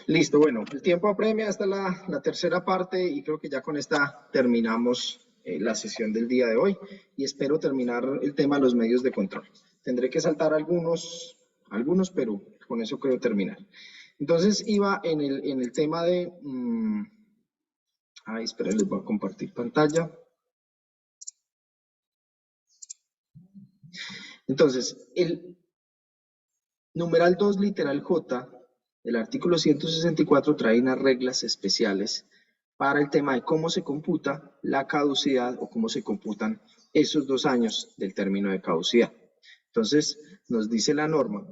Listo, bueno, el tiempo apremia, esta es la tercera parte y creo que ya con esta terminamos la sesión del día de hoy y espero terminar el tema de los medios de control. Tendré que saltar algunos, pero con eso creo terminar. Entonces iba en el tema de... espera, les voy a compartir pantalla. Entonces, el numeral 2, literal J, del artículo 164 trae unas reglas especiales para el tema de cómo se computa la caducidad o cómo se computan esos 2 años del término de caducidad. Entonces, nos dice la norma.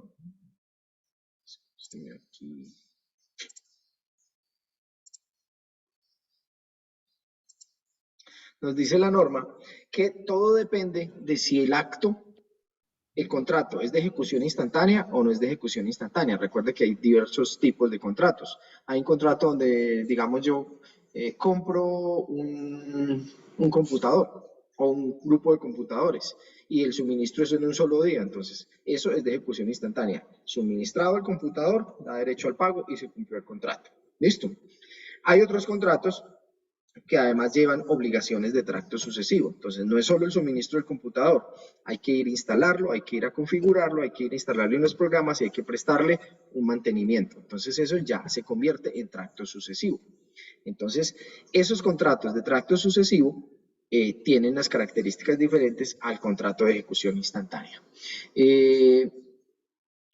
Nos dice la norma que todo depende de si el acto, el contrato, es de ejecución instantánea o no es de ejecución instantánea. Recuerde que hay diversos tipos de contratos. Hay un contrato donde, digamos, yo compro un computador o un grupo de computadores y el suministro es en un solo día. Entonces, eso es de ejecución instantánea. Suministrado el computador, da derecho al pago y se cumplió el contrato. ¿Listo? Hay otros contratos que además llevan obligaciones de tracto sucesivo. Entonces, no es solo el suministro del computador, hay que ir a instalarlo, hay que ir a configurarlo, hay que ir a instalarle unos programas y hay que prestarle un mantenimiento. Entonces, eso ya se convierte en tracto sucesivo. Entonces, esos contratos de tracto sucesivo tienen las características diferentes al contrato de ejecución instantánea.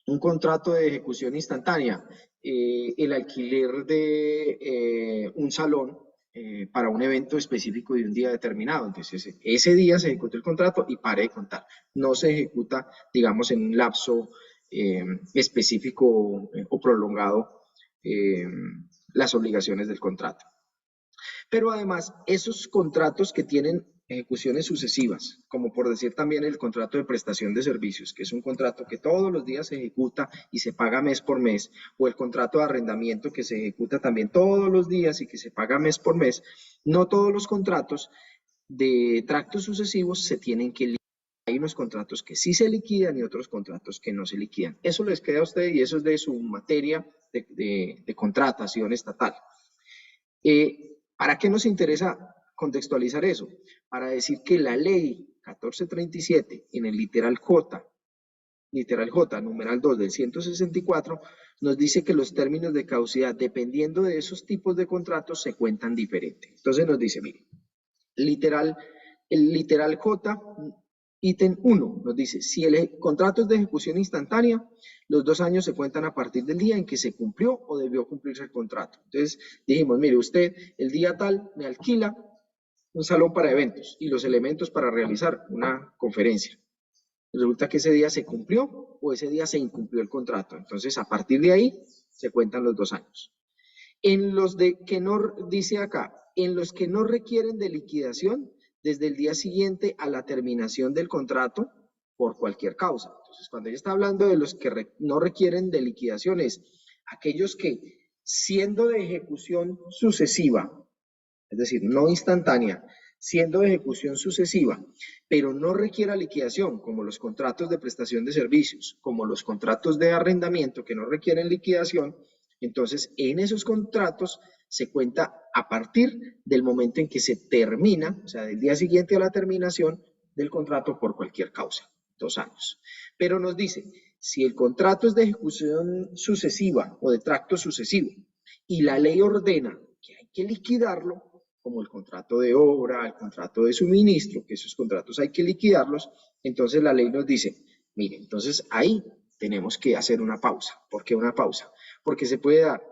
Un contrato de ejecución instantánea, el alquiler de un salón para un evento específico de un día determinado. Entonces, ese día se ejecuta el contrato y pare de contar. No se ejecuta, digamos, en un lapso específico o prolongado las obligaciones del contrato. Pero además, esos contratos que tienen ejecuciones sucesivas, como por decir también el contrato de prestación de servicios, que es un contrato que todos los días se ejecuta y se paga mes por mes, o el contrato de arrendamiento que se ejecuta también todos los días y que se paga mes por mes, no todos los contratos de tractos sucesivos se tienen que liquidar. Hay unos contratos que sí se liquidan y otros contratos que no se liquidan. Eso les queda a usted y eso es de su materia de contratación estatal. ¿Para qué nos interesa contextualizar eso? Para decir que la ley 1437 en el literal J, numeral 2 del 164, nos dice que los términos de caducidad, dependiendo de esos tipos de contratos, se cuentan diferente. Entonces nos dice, mire, el literal J, ítem 1, nos dice, si el contrato es de ejecución instantánea, los 2 años se cuentan a partir del día en que se cumplió o debió cumplirse el contrato. Entonces dijimos, mire, usted el día tal me alquila un salón para eventos y los elementos para realizar una conferencia. Resulta que ese día se cumplió o ese día se incumplió el contrato. Entonces, a partir de ahí, se cuentan los 2 años. En los que no, dice acá, en los que no requieren de liquidación, desde el día siguiente a la terminación del contrato por cualquier causa. Entonces, cuando ella está hablando de los que no requieren de liquidación, es aquellos que, siendo de ejecución sucesiva, es decir, no instantánea, siendo de ejecución sucesiva, pero no requiera liquidación, como los contratos de prestación de servicios, como los contratos de arrendamiento que no requieren liquidación, entonces en esos contratos se cuenta a partir del momento en que se termina, o sea, del día siguiente a la terminación del contrato por cualquier causa, 2 años. Pero nos dice, si el contrato es de ejecución sucesiva o de tracto sucesivo y la ley ordena que hay que liquidarlo, como el contrato de obra, el contrato de suministro, que esos contratos hay que liquidarlos, entonces la ley nos dice, mire, entonces ahí tenemos que hacer una pausa. ¿Por qué una pausa? Porque se puede dar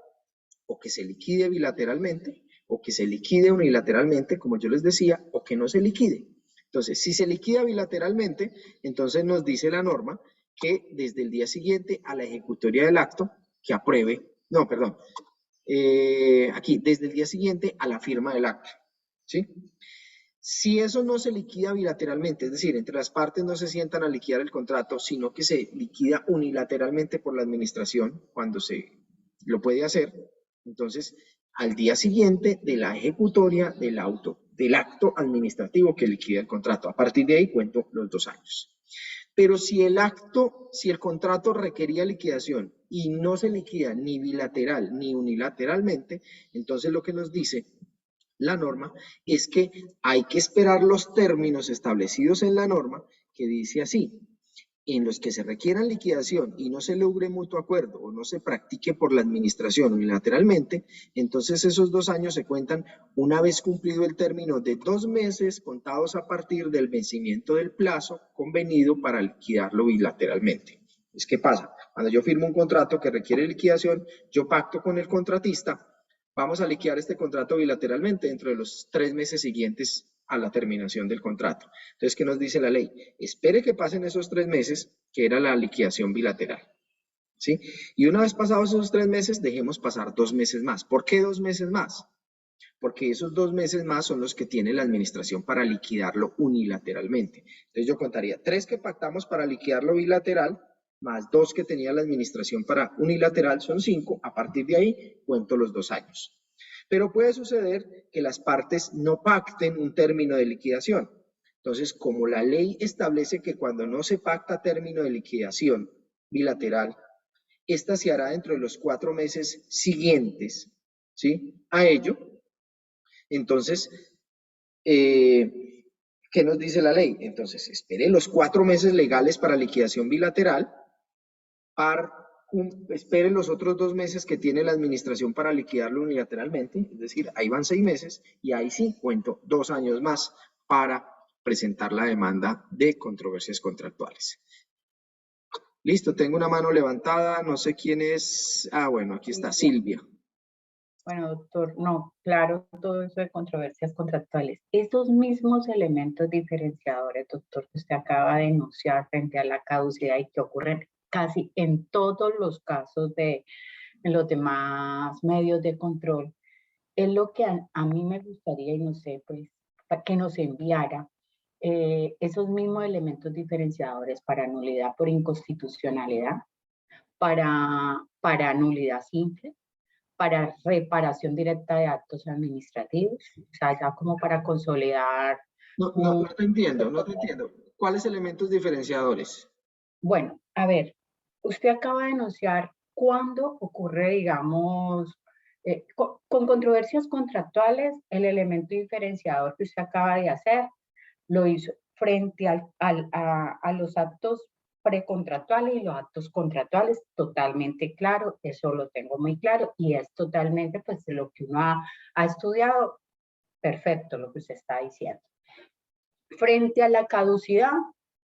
o que se liquide bilateralmente, o que se liquide unilateralmente, como yo les decía, o que no se liquide. Entonces, si se liquida bilateralmente, entonces nos dice la norma que desde el día siguiente a la ejecutoria del acto, que apruebe, no, perdón, aquí, desde el día siguiente a la firma del acto, ¿sí? Si eso no se liquida bilateralmente, es decir, entre las partes no se sientan a liquidar el contrato, sino que se liquida unilateralmente por la administración cuando se lo puede hacer, entonces, al día siguiente de la ejecutoria del acto administrativo que liquida el contrato. A partir de ahí cuento los 2 años. Pero si el contrato requería liquidación y no se liquida ni bilateral ni unilateralmente, entonces lo que nos dice la norma es que hay que esperar los términos establecidos en la norma, que dice así: en los que se requiera liquidación y no se logre mutuo acuerdo o no se practique por la administración unilateralmente, entonces esos 2 años se cuentan una vez cumplido el término de 2 meses contados a partir del vencimiento del plazo convenido para liquidarlo bilateralmente. ¿Qué pasa? Cuando yo firmo un contrato que requiere liquidación, yo pacto con el contratista, vamos a liquidar este contrato bilateralmente dentro de los 3 meses siguientes a la terminación del contrato. Entonces, ¿qué nos dice la ley? Espere que pasen esos 3 meses, que era la liquidación bilateral. ¿Sí? Y una vez pasados esos 3 meses, dejemos pasar 2 meses más. ¿Por qué 2 meses más? Porque esos 2 meses más son los que tiene la administración para liquidarlo unilateralmente. Entonces yo contaría 3 que pactamos para liquidarlo bilateral, más 2 que tenía la administración para unilateral, son 5. A partir de ahí cuento los 2 años. Pero puede suceder que las partes no pacten un término de liquidación. Entonces, como la ley establece que cuando no se pacta término de liquidación bilateral, esta se hará dentro de los 4 meses siguientes, ¿sí? A ello, entonces, ¿qué nos dice la ley? Entonces, espere los 4 meses legales para liquidación bilateral, espere los otros 2 meses que tiene la administración para liquidarlo unilateralmente, es decir, ahí van 6 meses, y ahí sí cuento 2 años más para presentar la demanda de controversias contractuales. Listo, tengo una mano levantada, no sé quién es. Ah, bueno, aquí está Silvia. Bueno, doctor, no, claro, todo eso de controversias contractuales. Esos mismos elementos diferenciadores, doctor, que usted acaba de enunciar frente a la caducidad y que ocurren casi en todos los casos de los demás medios de control, es lo que a mí me gustaría, y no sé, pues, que nos enviara esos mismos elementos diferenciadores para nulidad por inconstitucionalidad, para nulidad simple, para reparación directa de actos administrativos, o sea, ya como para consolidar. No te entiendo, no te entiendo. ¿Cuáles elementos diferenciadores? Bueno, a ver, usted acaba de anunciar cuándo ocurre, digamos, con controversias contractuales, el elemento diferenciador que usted acaba de hacer lo hizo frente a los actos precontractuales y los actos contractuales, totalmente claro, eso lo tengo muy claro y es totalmente pues lo que uno ha estudiado, perfecto lo que usted está diciendo. Frente a la caducidad,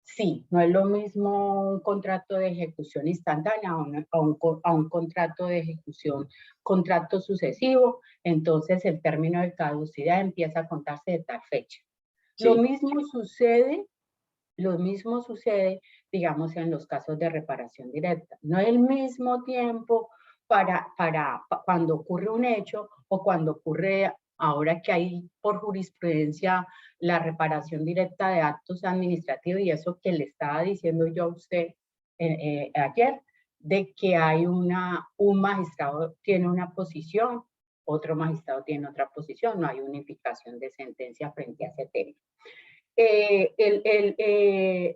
sí, no es lo mismo un contrato de ejecución instantánea a un contrato de ejecución, contrato sucesivo, entonces el término de caducidad empieza a contarse de tal fecha. Sí. Lo mismo sucede, digamos, en los casos de reparación directa. No es el mismo tiempo para cuando ocurre un hecho o cuando ocurre, ahora que hay por jurisprudencia la reparación directa de actos administrativos, y eso que le estaba diciendo yo a usted ayer, de que hay un magistrado tiene una posición, otro magistrado tiene otra posición, no hay unificación de sentencia frente a ese tema.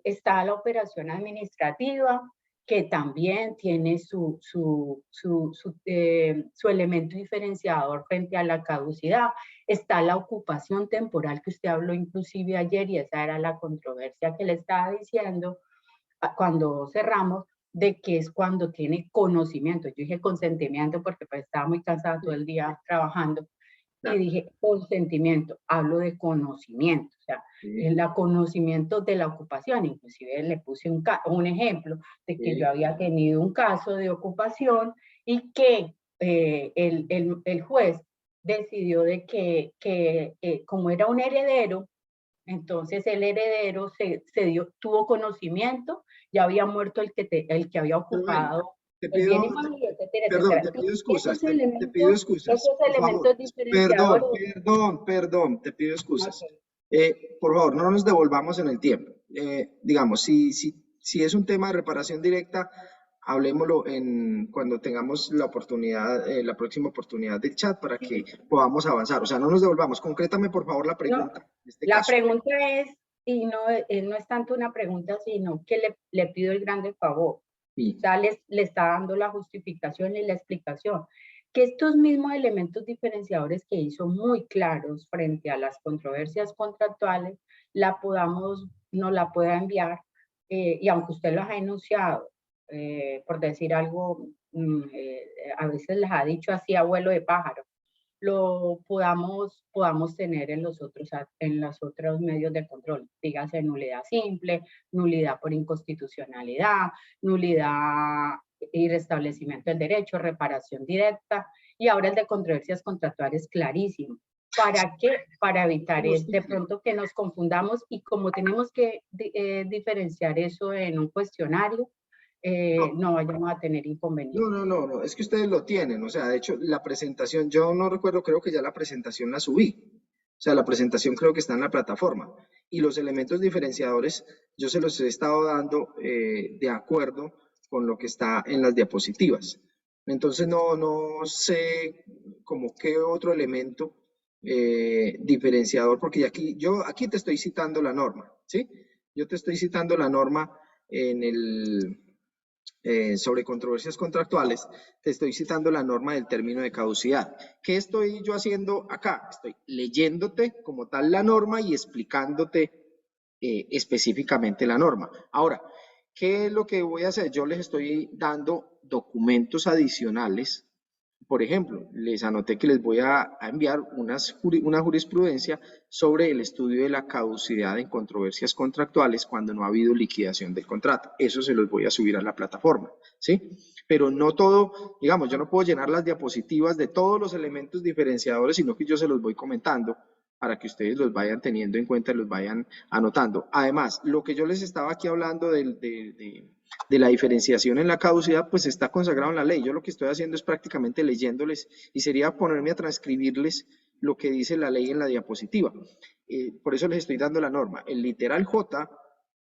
Está la operación administrativa, que también tiene su elemento diferenciador frente a la caducidad. Está la ocupación temporal, que usted habló inclusive ayer, y esa era la controversia que le estaba diciendo cuando cerramos, de que es cuando tiene conocimiento. Yo dije consentimiento porque pues estaba muy cansada todo el día trabajando. Y dije consentimiento, hablo de conocimiento, o sea, el conocimiento de la ocupación. Inclusive le puse un ejemplo de que yo había tenido un caso de ocupación y que el juez decidió de que como era un heredero, entonces el heredero tuvo conocimiento, ya había muerto el que había ocupado. Te pido excusas, te pido excusas. Perdón, te pido excusas. Okay. Por favor, no nos devolvamos en el tiempo. Digamos, si es un tema de reparación directa, hablemoslo cuando tengamos la oportunidad, la próxima oportunidad del chat para que podamos avanzar. O sea, no nos devolvamos. Concrétame, por favor, la pregunta. No, la pregunta es, y no es tanto una pregunta, sino que le pido el grande favor. Y, O sea, le está dando la justificación y la explicación. Que estos mismos elementos diferenciadores que hizo muy claros frente a las controversias contractuales, nos la pueda enviar, y aunque usted los ha enunciado, por decir algo, a veces les ha dicho así abuelo de pájaro, lo podamos tener en los otros medios de control, dígase nulidad simple, nulidad por inconstitucionalidad, nulidad y restablecimiento del derecho, reparación directa, y ahora el de controversias contractuales clarísimo. ¿Para qué? Para evitar de pronto que nos confundamos, y como tenemos que diferenciar eso en un cuestionario, no vayamos a tener inconvenientes. no, es que ustedes lo tienen, o sea, de hecho, la presentación, yo no recuerdo, creo que ya la presentación la subí, o sea, la presentación creo que está en la plataforma, y los elementos diferenciadores yo se los he estado dando de acuerdo con lo que está en las diapositivas. Entonces, no sé como qué otro elemento diferenciador, porque yo aquí te estoy citando la norma, ¿sí? Yo te estoy citando la norma en sobre controversias contractuales, te estoy citando la norma del término de caducidad. ¿Qué estoy yo haciendo acá? Estoy leyéndote como tal la norma y explicándote específicamente la norma. Ahora, ¿qué es lo que voy a hacer? Yo les estoy dando documentos adicionales. Por ejemplo, les anoté que les voy a enviar una jurisprudencia sobre el estudio de la caducidad en controversias contractuales cuando no ha habido liquidación del contrato. Eso se los voy a subir a la plataforma, ¿sí? Pero no todo, digamos, yo no puedo llenar las diapositivas de todos los elementos diferenciadores, sino que yo se los voy comentando para que ustedes los vayan teniendo en cuenta y los vayan anotando. Además, lo que yo les estaba aquí hablando de la diferenciación en la caducidad, pues está consagrado en la ley. Yo lo que estoy haciendo es prácticamente leyéndoles, y sería ponerme a transcribirles lo que dice la ley en la diapositiva. Por eso les estoy dando la norma. El literal J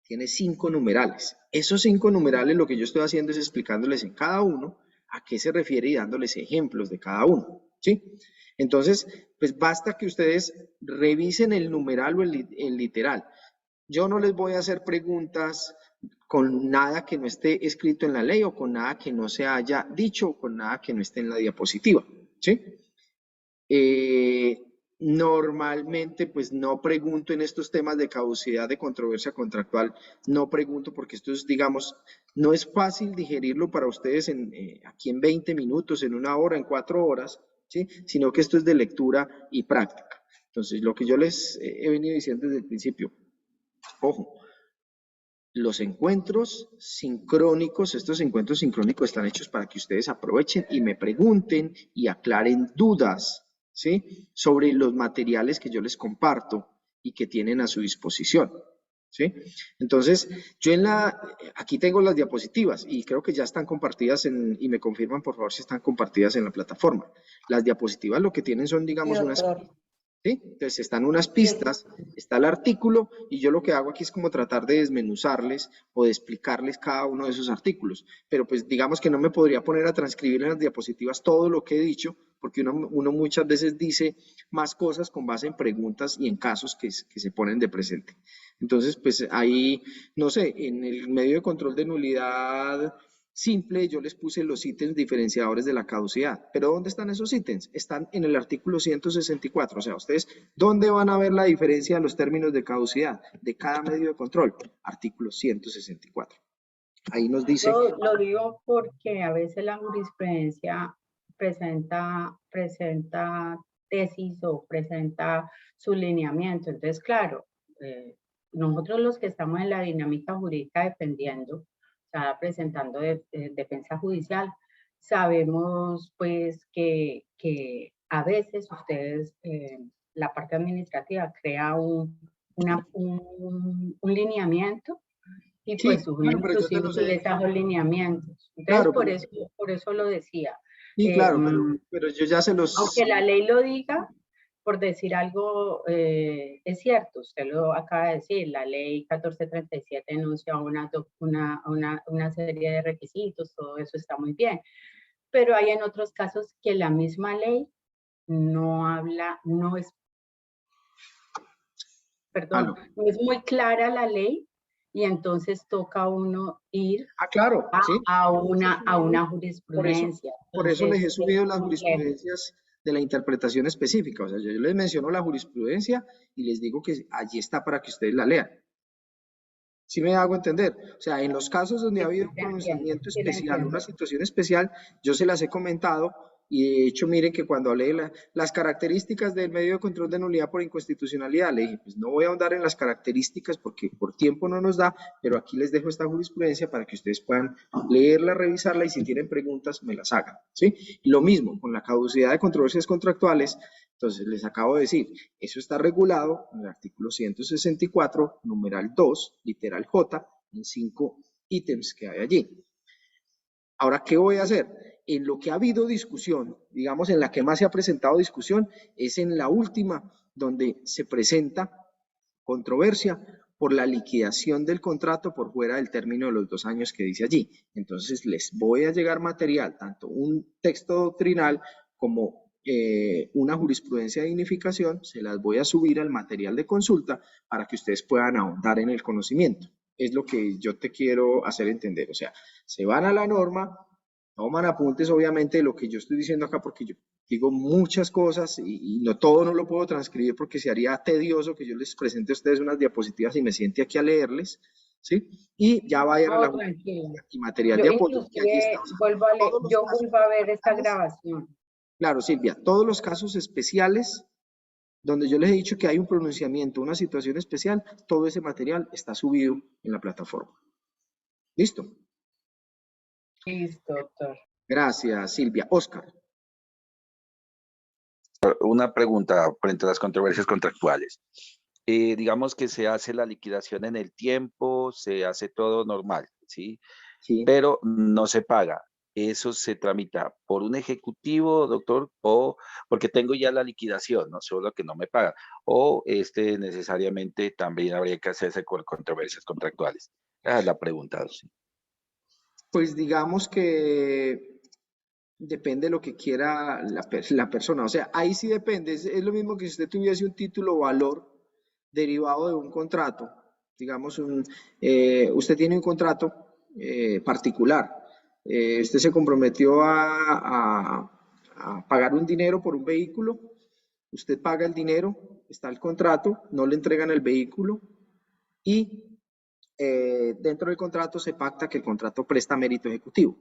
tiene 5 numerales. Esos 5 numerales, lo que yo estoy haciendo es explicándoles en cada uno a qué se refiere y dándoles ejemplos de cada uno, ¿sí? Entonces, pues basta que ustedes revisen el numeral o el literal. Yo no les voy a hacer preguntas con nada que no esté escrito en la ley, o con nada que no se haya dicho, o con nada que no esté en la diapositiva, ¿sí? Normalmente, pues no pregunto en estos temas de caducidad, de controversia contractual, no pregunto, porque esto es, digamos, no es fácil digerirlo para ustedes aquí en 20 minutos, en 1 hora, en 4 horas, ¿sí? Sino que esto es de lectura y práctica. Entonces, lo que yo les he venido diciendo desde el principio, ojo, los encuentros sincrónicos, estos encuentros sincrónicos están hechos para que ustedes aprovechen y me pregunten y aclaren dudas, ¿sí? Sobre los materiales que yo les comparto y que tienen a su disposición, ¿sí? Entonces, yo aquí tengo las diapositivas y creo que ya están compartidas y me confirman por favor si están compartidas en la plataforma. Las diapositivas lo que tienen son, Sí, digamos, doctor. ¿sí? Entonces están unas pistas, está el artículo, y yo lo que hago aquí es como tratar de desmenuzarles o de explicarles cada uno de esos artículos. Pero pues digamos que no me podría poner a transcribir en las diapositivas todo lo que he dicho, porque uno muchas veces dice más cosas con base en preguntas y en casos que se ponen de presente. Entonces, pues ahí, no sé, en el medio de control de nulidad simple, yo les puse los ítems diferenciadores de la caducidad. ¿Pero dónde están esos ítems? Están en el artículo 164. O sea, ustedes, ¿dónde van a ver la diferencia de los términos de caducidad de cada medio de control? Artículo 164. Ahí nos dice... Lo digo porque a veces la jurisprudencia presenta tesis o presenta su lineamiento. Entonces, claro, nosotros los que estamos en la dinámica jurídica defendiendo, o sea, presentando defensa judicial, sabemos pues que a veces ustedes, la parte administrativa, crea un lineamiento, y Sí, pues claro, pero yo te inclusive lo sé. utilizan los lineamientos. Entonces, Claro, pero... por eso lo decía. Sí, Eh, claro, mm, pero yo ya se los... Aunque la ley lo diga, por decir algo, es cierto, usted lo acaba de decir, la ley 1437 enuncia una serie de requisitos, todo eso está muy bien, pero hay en otros casos que la misma ley no habla, Aló. no es muy clara la ley, y entonces toca a uno ir Claro, sí. a una Por eso, jurisprudencia. por eso les he Entonces, es subido las complejo. jurisprudencias de la interpretación específica. O sea, yo les menciono la jurisprudencia y les digo que allí está para que ustedes la lean. ¿Sí me hago entender? O sea, en los casos donde ha Sí, habido sí, un te entiendo, pronunciamiento sí lo especial, una entiendo. situación especial, yo se las he comentado y de hecho, miren que cuando hablé de las características del medio de control de nulidad por inconstitucionalidad, le dije, pues no voy a ahondar en las características porque por tiempo no nos da, pero aquí les dejo esta jurisprudencia para que ustedes puedan leerla, revisarla y si tienen preguntas me las hagan, ¿sí? Lo mismo con la caducidad de controversias contractuales. Entonces, les acabo de decir, eso está regulado en el artículo 164, numeral 2, literal J, en 5 ítems que hay allí. Ahora, ¿qué voy a hacer? En lo que ha habido discusión, digamos, en la que más se ha presentado discusión, es en la última, donde se presenta controversia por la liquidación del contrato por fuera del término de los 2 años que dice allí. Entonces, les voy a llegar material, tanto un texto doctrinal como una jurisprudencia de dignificación, se las voy a subir al material de consulta para que ustedes puedan ahondar en el conocimiento. Es lo que yo te quiero hacer entender. O sea, se van a la norma, toman apuntes, obviamente, de lo que yo estoy diciendo acá, porque yo digo muchas cosas y no todo no lo puedo transcribir porque se haría tedioso que yo les presente a ustedes unas diapositivas y me siente aquí a leerles, ¿sí? Y ya vayan a No, la tranquilo. y material Yo de apoyo, que allí está. inclusive O sea, vuelvo a leer, todos los yo casos vuelvo a ver esta especiales, grabación. claro, Silvia, todos los casos especiales donde yo les he dicho que hay un pronunciamiento, una situación especial, todo ese material está subido en la plataforma. ¿Listo? Listo, doctor. Gracias, Silvia. Oscar. Una pregunta frente a las controversias contractuales. Digamos que se hace la liquidación en el tiempo, se hace todo normal, ¿sí? Sí. Pero no se paga. ¿Eso se tramita por un ejecutivo, doctor? O porque tengo ya la liquidación, no solo que no me paga. O necesariamente también habría que hacerse con controversias contractuales. Esa es la pregunta. Sí. Pues digamos que depende de lo que quiera la persona. O sea, ahí sí depende. Es lo mismo que si usted tuviese un título o valor derivado de un contrato. Digamos, usted tiene un contrato particular. Usted se comprometió a pagar un dinero por un vehículo. Usted paga el dinero, está el contrato, no le entregan el vehículo y dentro del contrato se pacta que el contrato presta mérito ejecutivo.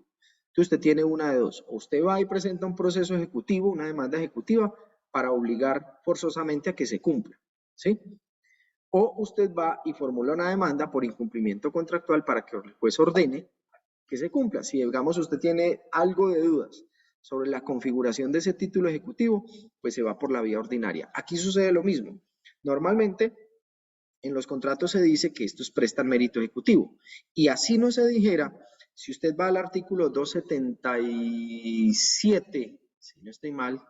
Entonces usted tiene una de dos, o usted va y presenta un proceso ejecutivo, una demanda ejecutiva, para obligar forzosamente a que se cumpla, ¿sí? O usted va y formula una demanda por incumplimiento contractual para que el juez ordene que se cumpla. Si, digamos, usted tiene algo de dudas sobre la configuración de ese título ejecutivo, pues se va por la vía ordinaria. Aquí sucede lo mismo. Normalmente, en los contratos se dice que estos prestan mérito ejecutivo. Y así no se dijera, si usted va al artículo 277, si no estoy mal,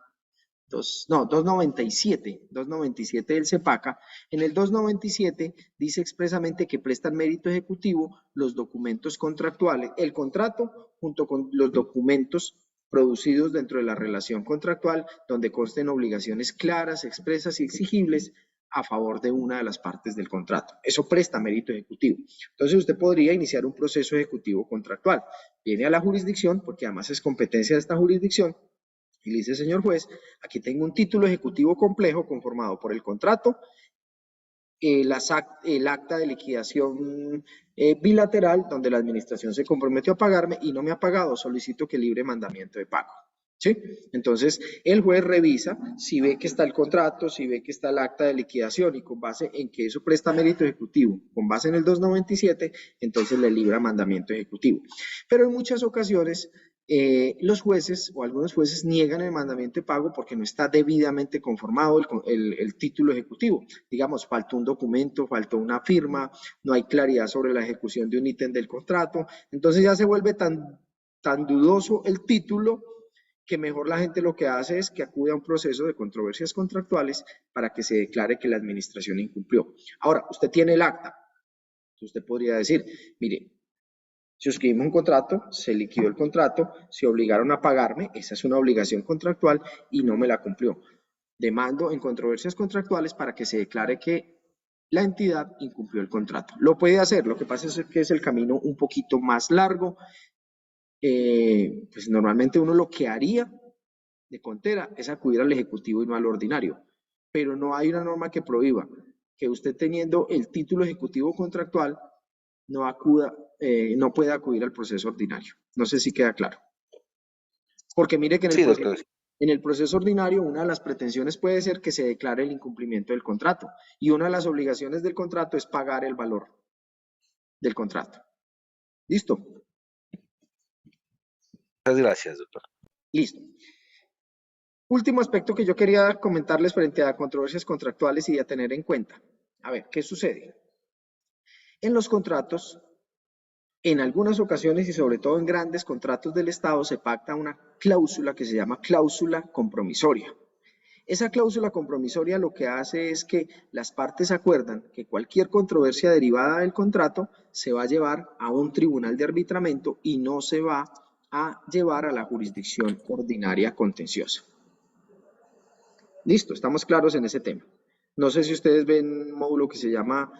297 del CEPACA, en el 297 dice expresamente que prestan mérito ejecutivo los documentos contractuales, el contrato junto con los documentos producidos dentro de la relación contractual, donde consten obligaciones claras, expresas y exigibles a favor de una de las partes del contrato. Eso presta mérito ejecutivo. Entonces usted podría iniciar un proceso ejecutivo contractual. Viene a la jurisdicción, porque además es competencia de esta jurisdicción, y le dice, señor juez, aquí tengo un título ejecutivo complejo conformado por el contrato, el acta de liquidación bilateral, donde la administración se comprometió a pagarme y no me ha pagado, solicito que libre mandamiento de pago. ¿Sí? Entonces, el juez revisa si ve que está el contrato, si ve que está el acta de liquidación y con base en que eso presta mérito ejecutivo, con base en el 297, entonces le libra mandamiento ejecutivo. Pero en muchas ocasiones los jueces o algunos jueces niegan el mandamiento de pago porque no está debidamente conformado el título ejecutivo. Digamos, faltó un documento, faltó una firma, no hay claridad sobre la ejecución de un ítem del contrato. Entonces ya se vuelve tan dudoso el título que mejor la gente lo que hace es que acude a un proceso de controversias contractuales para que se declare que la administración incumplió. Ahora, usted tiene el acta. Usted podría decir, mire, suscribimos un contrato, se liquidó el contrato, se obligaron a pagarme, esa es una obligación contractual y no me la cumplió. Demando en controversias contractuales para que se declare que la entidad incumplió el contrato. Lo puede hacer, lo que pasa es que es el camino un poquito más largo. Pues normalmente uno lo que haría de contera es acudir al ejecutivo y no al ordinario, pero no hay una norma que prohíba que usted teniendo el título ejecutivo contractual no acuda, no puede acudir al proceso ordinario. No sé si queda claro. Porque mire que Sí, doctor. en el proceso ordinario una de las pretensiones puede ser que se declare el incumplimiento del contrato y una de las obligaciones del contrato es pagar el valor del contrato. ¿Listo? Muchas gracias, doctor. Listo. Último aspecto que yo quería comentarles frente a controversias contractuales y a tener en cuenta. A ver, ¿qué sucede? En los contratos, en algunas ocasiones y sobre todo en grandes contratos del Estado se pacta una cláusula que se llama cláusula compromisoria. Esa cláusula compromisoria lo que hace es que las partes acuerdan que cualquier controversia derivada del contrato se va a llevar a un tribunal de arbitramiento y no se va a llevar a la jurisdicción ordinaria contenciosa. Listo, estamos claros en ese tema. No sé si ustedes ven un módulo que se llama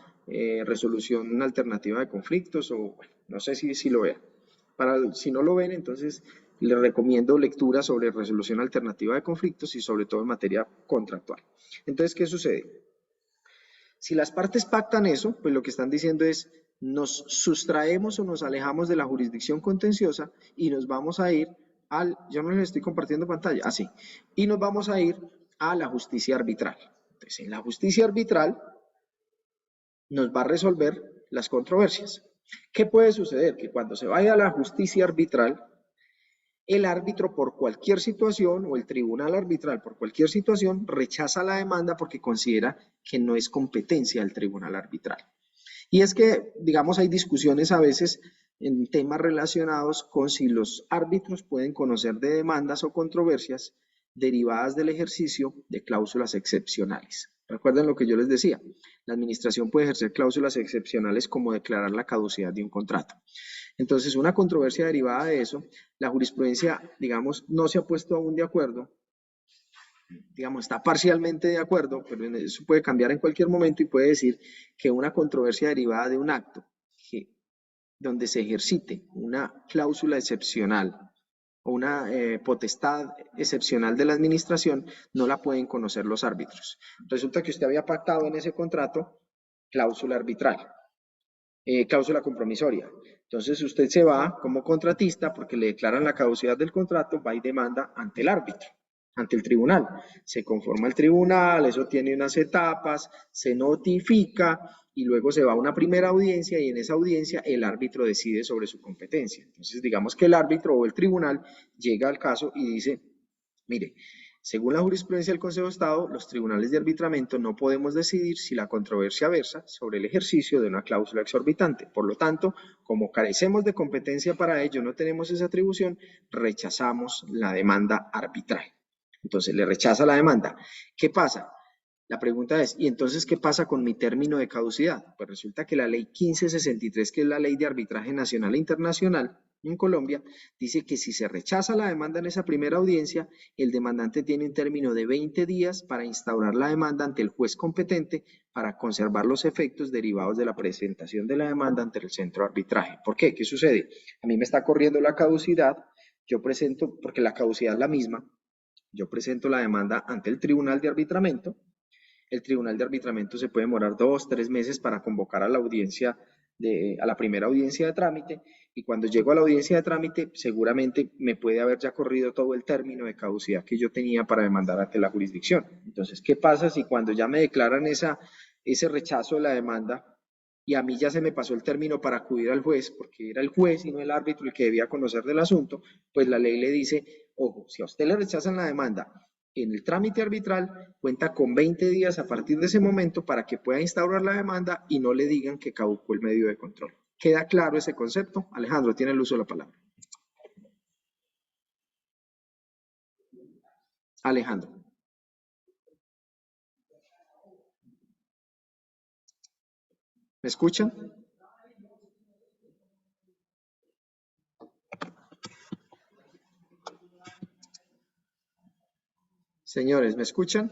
resolución alternativa de conflictos o bueno, no sé si lo vean. Si no lo ven, entonces les recomiendo lectura sobre resolución alternativa de conflictos y sobre todo en materia contractual. Entonces, ¿qué sucede? Si las partes pactan eso, pues lo que están diciendo es nos sustraemos o nos alejamos de la jurisdicción contenciosa y nos vamos a ir yo no les estoy compartiendo pantalla, así, y nos vamos a ir a la justicia arbitral. Entonces, en la justicia arbitral nos va a resolver las controversias. ¿Qué puede suceder? Que cuando se vaya a la justicia arbitral, el árbitro por cualquier situación o el tribunal arbitral por cualquier situación rechaza la demanda porque considera que no es competencia del tribunal arbitral. Y es que, digamos, hay discusiones a veces en temas relacionados con si los árbitros pueden conocer de demandas o controversias derivadas del ejercicio de cláusulas excepcionales. Recuerden lo que yo les decía, la administración puede ejercer cláusulas excepcionales como declarar la caducidad de un contrato. Entonces, una controversia derivada de eso, la jurisprudencia, digamos, no se ha puesto aún de acuerdo, digamos, está parcialmente de acuerdo, pero eso puede cambiar en cualquier momento y puede decir que una controversia derivada de un acto donde se ejercite una cláusula excepcional o una potestad excepcional de la administración, no la pueden conocer los árbitros. Resulta que usted había pactado en ese contrato cláusula arbitral, cláusula compromisoria. Entonces usted se va como contratista porque le declaran la caducidad del contrato, va y demanda ante el árbitro, ante el tribunal. Se conforma el tribunal, eso tiene unas etapas, se notifica y luego se va a una primera audiencia y en esa audiencia el árbitro decide sobre su competencia. Entonces digamos que el árbitro o el tribunal llega al caso y dice, mire, según la jurisprudencia del Consejo de Estado, los tribunales de arbitramiento no podemos decidir si la controversia versa sobre el ejercicio de una cláusula exorbitante. Por lo tanto, como carecemos de competencia para ello, no tenemos esa atribución, rechazamos la demanda arbitral. Entonces, le rechaza la demanda. ¿Qué pasa? La pregunta es, ¿y entonces qué pasa con mi término de caducidad? Pues resulta que la ley 1563, que es la ley de arbitraje nacional e internacional en Colombia, dice que si se rechaza la demanda en esa primera audiencia, el demandante tiene un término de 20 días para instaurar la demanda ante el juez competente para conservar los efectos derivados de la presentación de la demanda ante el centro de arbitraje. ¿Por qué? ¿Qué sucede? A mí me está corriendo la caducidad, yo presento, porque la caducidad es la misma, yo presento la demanda ante el tribunal de arbitramiento. El tribunal de arbitramiento se puede demorar 2, 3 meses para convocar a la audiencia, a la primera audiencia de trámite, y cuando llego a la audiencia de trámite, seguramente me puede haber ya corrido todo el término de caducidad que yo tenía para demandar ante la jurisdicción. Entonces, ¿qué pasa si cuando ya me declaran ese rechazo de la demanda y a mí ya se me pasó el término para acudir al juez, porque era el juez y no el árbitro el que debía conocer del asunto? Pues la ley le dice, ojo, si a usted le rechazan la demanda en el trámite arbitral, cuenta con 20 días a partir de ese momento para que pueda instaurar la demanda y no le digan que caducó el medio de control. ¿Queda claro ese concepto? Alejandro, tiene el uso de la palabra. Alejandro. ¿Me escuchan? Señores, ¿me escuchan?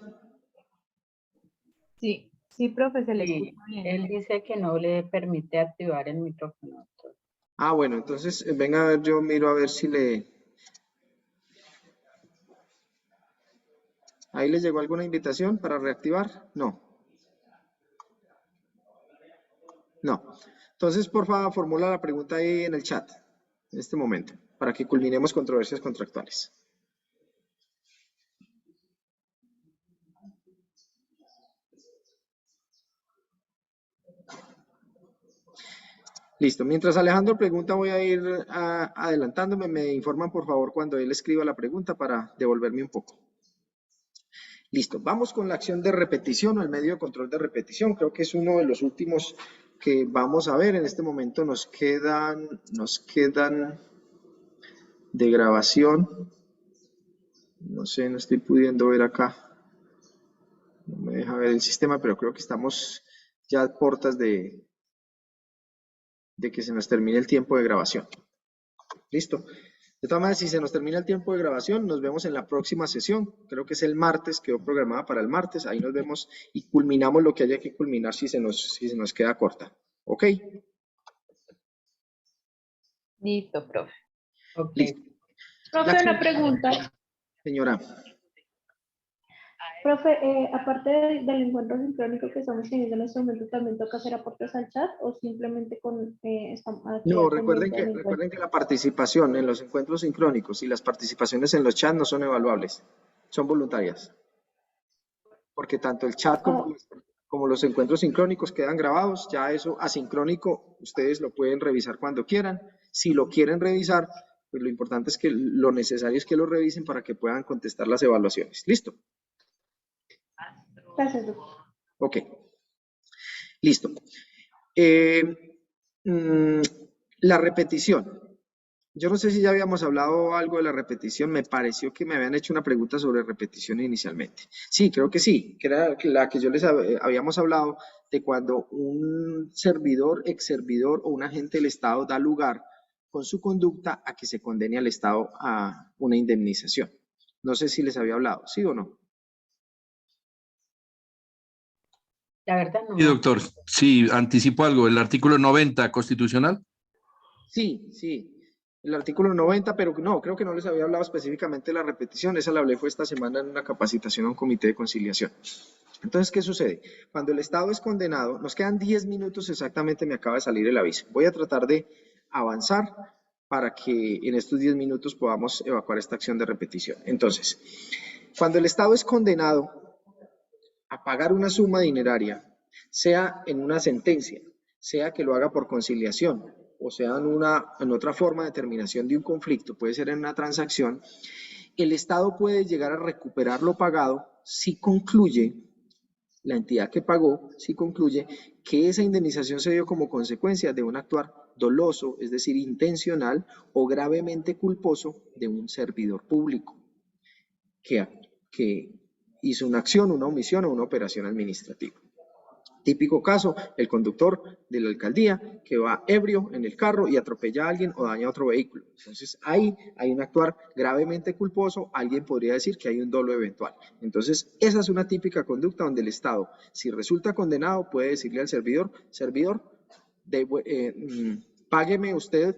Sí. Sí, profe, se le Sí, escucha bien. él dice que no le permite activar el micrófono. Ah, bueno, entonces venga a ver, yo miro a ver si le... ¿Ahí le llegó alguna invitación para reactivar? No. No. Entonces, por favor, formula la pregunta ahí en el chat, en este momento, para que culminemos controversias contractuales. Listo. Mientras Alejandro pregunta, voy a ir adelantándome. Me informan, por favor, cuando él escriba la pregunta para devolverme un poco. Listo. Vamos con la acción de repetición o el medio de control de repetición. Creo que es uno de los últimos que vamos a ver. En este momento nos quedan de grabación. No sé, no estoy pudiendo ver acá. No me deja ver el sistema, pero creo que estamos ya a puertas de que se nos termine el tiempo de grabación. Listo. De todas maneras, si se nos termina el tiempo de grabación, nos vemos en la próxima sesión. Creo que es el martes, quedó programada para el martes. Ahí nos vemos y culminamos lo que haya que culminar si se nos queda corta. ¿Ok? Listo, profe. Ok. Listo. Profe, una pregunta. Señora. Profe, aparte del encuentro sincrónico que estamos teniendo en este momento, ¿también toca hacer aportes al chat o simplemente estamos aquí No, al recuerden pendiente del encuentro? recuerden que la participación en los encuentros sincrónicos y las participaciones en los chats no son evaluables, son voluntarias. Porque tanto el chat como los encuentros sincrónicos quedan grabados, ya eso asincrónico ustedes lo pueden revisar cuando quieran. Si lo quieren revisar, pues lo importante es que lo necesario es que lo revisen para que puedan contestar las evaluaciones. ¿Listo? Gracias, doctor. Ok. Listo. La repetición. Yo no sé si ya habíamos hablado algo de la repetición, me pareció que me habían hecho una pregunta sobre repetición inicialmente. Sí, creo que sí, que era la que yo les habíamos hablado de cuando un servidor, ex servidor o un agente del Estado da lugar con su conducta a que se condene al Estado a una indemnización. No sé si les había hablado, ¿sí o no? La verdad no. Sí, doctor. Sí, anticipo algo. ¿El artículo 90 constitucional? Sí, sí. El artículo 90, pero no, creo que no les había hablado específicamente de la repetición. Esa la hablé fue esta semana en una capacitación a un comité de conciliación. Entonces, ¿qué sucede? Cuando el Estado es condenado, nos quedan 10 minutos exactamente, me acaba de salir el aviso. Voy a tratar de avanzar para que en estos 10 minutos podamos evacuar esta acción de repetición. Entonces, cuando el Estado es condenado a pagar una suma dineraria, sea en una sentencia, sea que lo haga por conciliación, o sea en otra forma de terminación de un conflicto, puede ser en una transacción, el Estado puede llegar a recuperar lo pagado si concluye, la entidad que pagó, si concluye que esa indemnización se dio como consecuencia de un actuar doloso, es decir, intencional o gravemente culposo de un servidor público que hizo una acción, una omisión o una operación administrativa. Típico caso, el conductor de la alcaldía que va ebrio en el carro y atropella a alguien o daña a otro vehículo. Entonces ahí hay un actuar gravemente culposo, alguien podría decir que hay un dolo eventual. Entonces esa es una típica conducta donde el Estado, si resulta condenado, puede decirle al servidor, págueme usted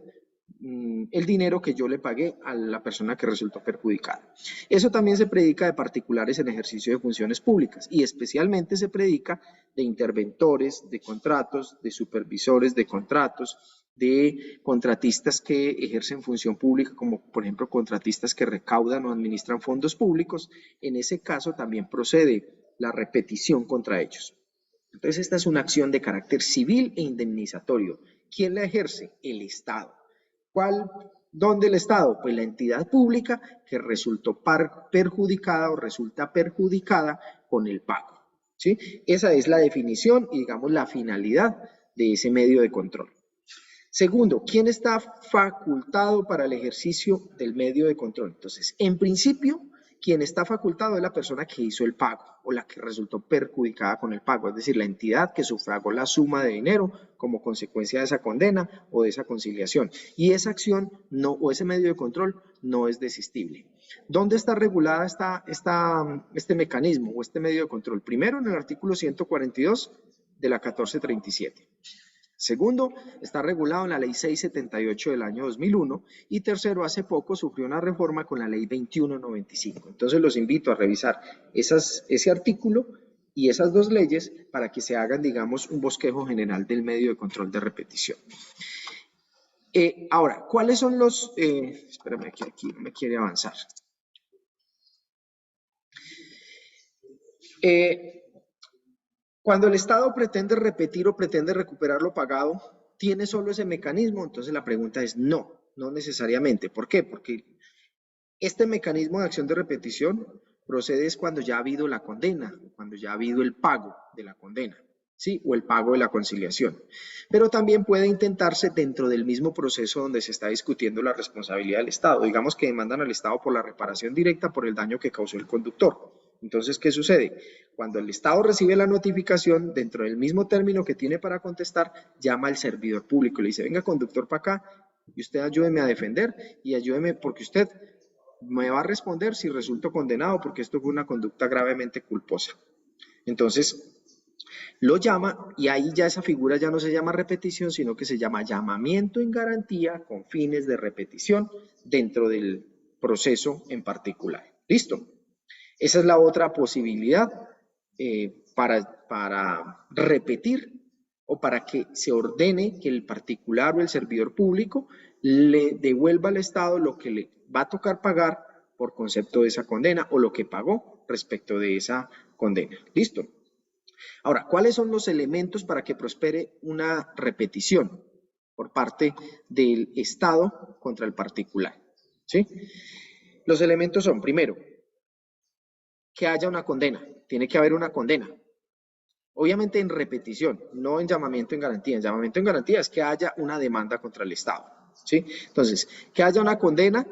el dinero que yo le pagué a la persona que resultó perjudicada. Eso también se predica de particulares en ejercicio de funciones públicas y especialmente se predica de interventores, de contratos, de supervisores de contratos, de contratistas que ejercen función pública, como por ejemplo contratistas que recaudan o administran fondos públicos. En ese caso también procede la repetición contra ellos. Entonces esta es una acción de carácter civil e indemnizatorio. ¿Quién la ejerce? El Estado. ¿Dónde el Estado? Pues la entidad pública que resultó perjudicada o resulta perjudicada con el pago. ¿Sí? Esa es la definición y, digamos, la finalidad de ese medio de control. Segundo, ¿quién está facultado para el ejercicio del medio de control? Entonces, en principio, quien está facultado es la persona que hizo el pago o la que resultó perjudicada con el pago, es decir, la entidad que sufragó la suma de dinero como consecuencia de esa condena o de esa conciliación. Y esa acción o ese medio de control no es desistible. ¿Dónde está regulada este mecanismo o este medio de control? Primero, en el artículo 142 de la 1437. Segundo, está regulado en la ley 678 del año 2001. Y tercero, hace poco sufrió una reforma con la ley 2195. Entonces los invito a revisar ese artículo y esas dos leyes para que se hagan, digamos, un bosquejo general del medio de control de repetición. Ahora, ¿cuáles son los... espérame que aquí no me quiere avanzar. Cuando el Estado pretende repetir o pretende recuperar lo pagado, ¿tiene solo ese mecanismo? Entonces la pregunta es no, no necesariamente. ¿Por qué? Porque este mecanismo de acción de repetición procede cuando ya ha habido la condena, cuando ya ha habido el pago de la condena, ¿sí? O el pago de la conciliación. Pero también puede intentarse dentro del mismo proceso donde se está discutiendo la responsabilidad del Estado. Digamos que demandan al Estado por la reparación directa por el daño que causó el conductor. Entonces, ¿qué sucede? Cuando el Estado recibe la notificación, dentro del mismo término que tiene para contestar, llama al servidor público y le dice, venga, conductor, para acá, y usted ayúdeme a defender y ayúdeme porque usted me va a responder si resulto condenado porque esto fue una conducta gravemente culposa. Entonces, lo llama y ahí ya esa figura ya no se llama repetición, sino que se llama llamamiento en garantía con fines de repetición dentro del proceso en particular. ¿Listo? Esa es la otra posibilidad para repetir o para que se ordene que el particular o el servidor público le devuelva al Estado lo que le va a tocar pagar por concepto de esa condena o lo que pagó respecto de esa condena. ¿Listo? Ahora, ¿cuáles son los elementos para que prospere una repetición por parte del Estado contra el particular? ¿Sí? Los elementos son, primero, que haya una condena. Tiene que haber una condena. Obviamente en repetición, no en llamamiento en garantía. En llamamiento en garantía es que haya una demanda contra el Estado, ¿sí? Entonces, que haya una condena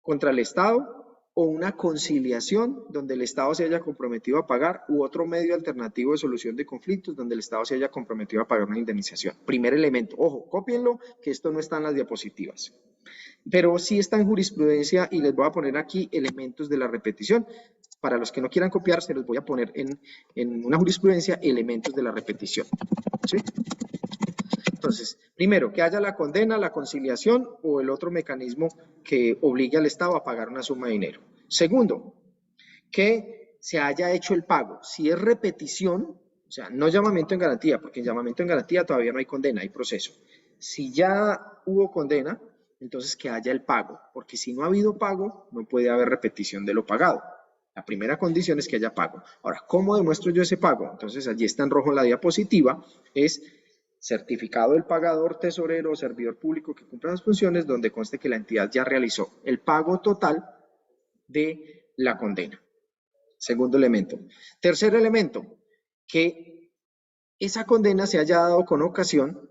contra el Estado o una conciliación donde el Estado se haya comprometido a pagar u otro medio alternativo de solución de conflictos donde el Estado se haya comprometido a pagar una indemnización. Primer elemento. Ojo, cópienlo, que esto no está en las diapositivas. Pero sí está en jurisprudencia y les voy a poner aquí elementos de la repetición. Para los que no quieran copiar, se los voy a poner en una jurisprudencia elementos de la repetición. ¿Sí? Entonces, primero, que haya la condena, la conciliación o el otro mecanismo que obligue al Estado a pagar una suma de dinero. Segundo, que se haya hecho el pago. Si es repetición, o sea, no llamamiento en garantía, porque en llamamiento en garantía todavía no hay condena, hay proceso. Si ya hubo condena, entonces que haya el pago, porque si no ha habido pago, no puede haber repetición de lo pagado. La primera condición es que haya pago. Ahora, ¿cómo demuestro yo ese pago? Entonces, allí está en rojo en la diapositiva, es certificado del pagador, tesorero o servidor público que cumpla las funciones donde conste que la entidad ya realizó el pago total de la condena. Segundo elemento. Tercer elemento, que esa condena se haya dado con ocasión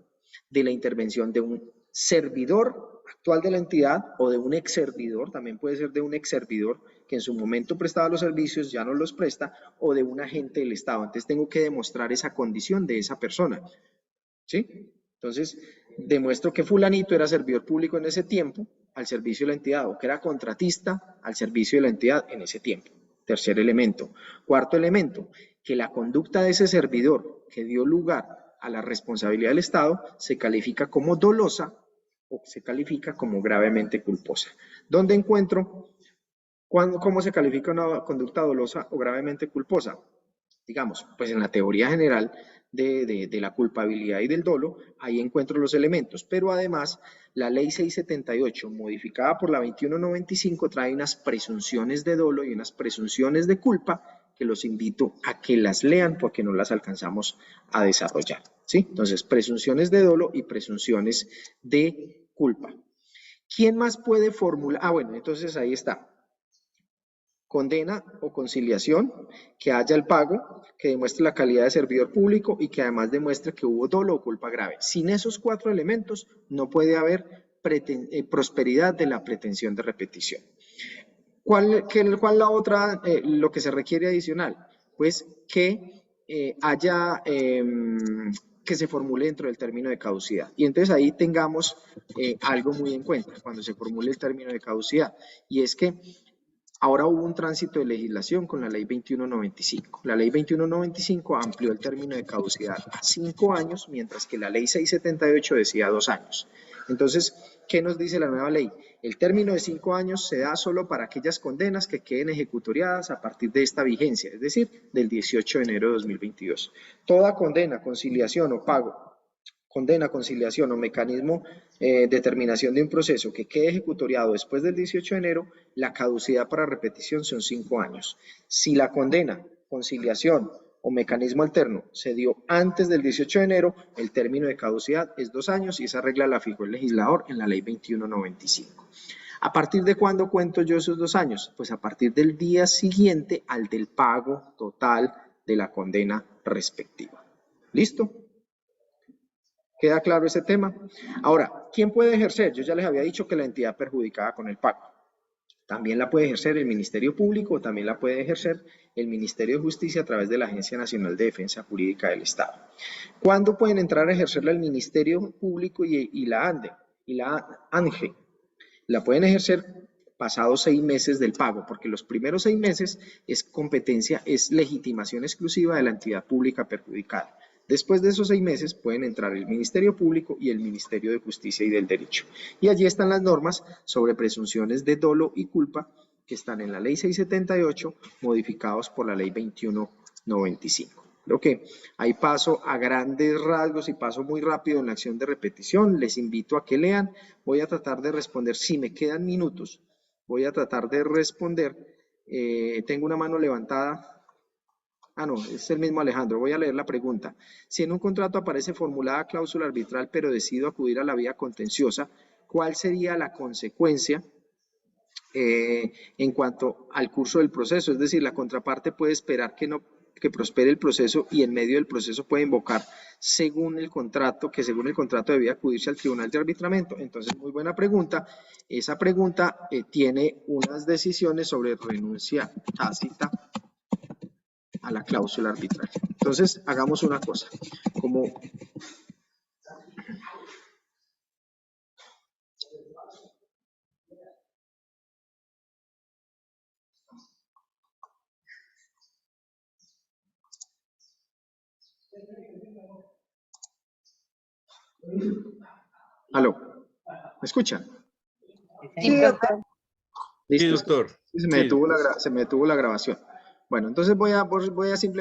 de la intervención de un servidor actual de la entidad o de un ex servidor, también puede ser de un ex servidor que en su momento prestaba los servicios, ya no los presta, o de un agente del Estado. Entonces tengo que demostrar esa condición de esa persona. ¿Sí? Entonces, demuestro que fulanito era servidor público en ese tiempo al servicio de la entidad o que era contratista al servicio de la entidad en ese tiempo. Tercer elemento. Cuarto elemento, que la conducta de ese servidor que dio lugar a la responsabilidad del Estado se califica como dolosa o se califica como gravemente culposa. ¿Dónde encuentro cómo se califica una conducta dolosa o gravemente culposa? Digamos, pues en la teoría general de la culpabilidad y del dolo, ahí encuentro los elementos, pero además la ley 678, modificada por la 2195, trae unas presunciones de dolo y unas presunciones de culpa que los invito a que las lean porque no las alcanzamos a desarrollar, ¿sí? Entonces, presunciones de dolo y presunciones de culpa. ¿Quién más puede formular? Ah, bueno, entonces ahí está. Condena o conciliación, que haya el pago, que demuestre la calidad de servidor público y que además demuestre que hubo dolo o culpa grave. Sin esos cuatro elementos no puede haber prosperidad de la pretensión de repetición. ¿Cuál la otra, lo que se requiere adicional? Pues que haya, que se formule dentro del término de caducidad. Y entonces ahí tengamos algo muy en cuenta cuando se formule el término de caducidad. Y es que Ahora hubo un tránsito de legislación con la ley 2195. La ley 2195 amplió el término de caducidad a 5 años, mientras que la ley 678 decía 2 años. Entonces, ¿qué nos dice la nueva ley? El término de 5 años se da solo para aquellas condenas que queden ejecutoriadas a partir de esta vigencia, es decir, del 18 de enero de 2022. Toda condena, conciliación o pago, condena, conciliación o mecanismo de terminación de un proceso que quede ejecutoriado después del 18 de enero, la caducidad para repetición son 5 años. Si la condena, conciliación o mecanismo alterno se dio antes del 18 de enero, el término de caducidad es 2 años y esa regla la fijó el legislador en la ley 2195. ¿A partir de cuándo cuento yo esos 2 años? Pues a partir del día siguiente al del pago total de la condena respectiva. ¿Listo? ¿Queda claro ese tema? Ahora, ¿quién puede ejercer? Yo ya les había dicho que la entidad perjudicada con el pago. También la puede ejercer el Ministerio Público, también la puede ejercer el Ministerio de Justicia a través de la Agencia Nacional de Defensa Jurídica del Estado. ¿Cuándo pueden entrar a ejercerla el Ministerio Público y la ANGE? La pueden ejercer pasados 6 meses del pago, porque los primeros 6 meses es competencia, es legitimación exclusiva de la entidad pública perjudicada. Después de esos 6 meses pueden entrar el Ministerio Público y el Ministerio de Justicia y del Derecho. Y allí están las normas sobre presunciones de dolo y culpa que están en la Ley 678, modificados por la Ley 2195. Creo que ahí paso a grandes rasgos y paso muy rápido en la acción de repetición. Les invito a que lean. Voy a tratar de responder, si me quedan minutos, voy a tratar de responder. Tengo una mano levantada. No, es el mismo Alejandro. Voy a leer la pregunta. Si en un contrato aparece formulada cláusula arbitral, pero decido acudir a la vía contenciosa, ¿cuál sería la consecuencia en cuanto al curso del proceso? Es decir, la contraparte puede esperar que prospere el proceso y en medio del proceso puede invocar según el contrato debía acudirse al tribunal de arbitramiento. Entonces, muy buena pregunta. Esa pregunta tiene unas decisiones sobre renuncia tácita a la cláusula arbitral. Entonces, hagamos una cosa. ¿Aló? ¿Me escuchan? Sí, doctor. Sí, doctor. Se me detuvo la grabación. Bueno, entonces voy a simplemente